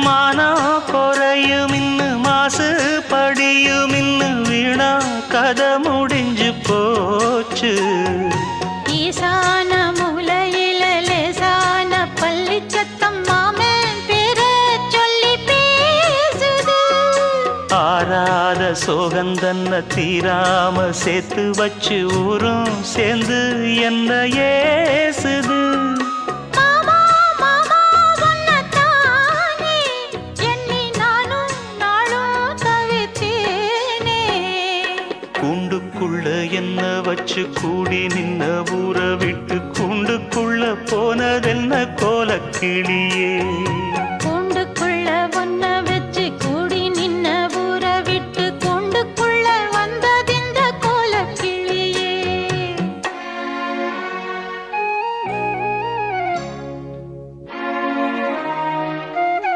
மானம் குறையும் இன்னு மாசு படியும் இன்னு வீணா கதை முடிஞ்சு போச்சு. ஈசான மூலையில லேசான பள்ளி சத்தம் மாமன் பேர சொல்லி பேசுது. ஆறாத சோகந்தன்ன தீராம சேர்த்து வச்சு ஊரும் சேர்ந்து என்ன ஏசுது. கூண்டுக்குள்ள என்ன வச்சு கூடி நின்ன ஊற விட்டு கூண்டுக்குள்ள போனதென்ன கோலக்கிளியே.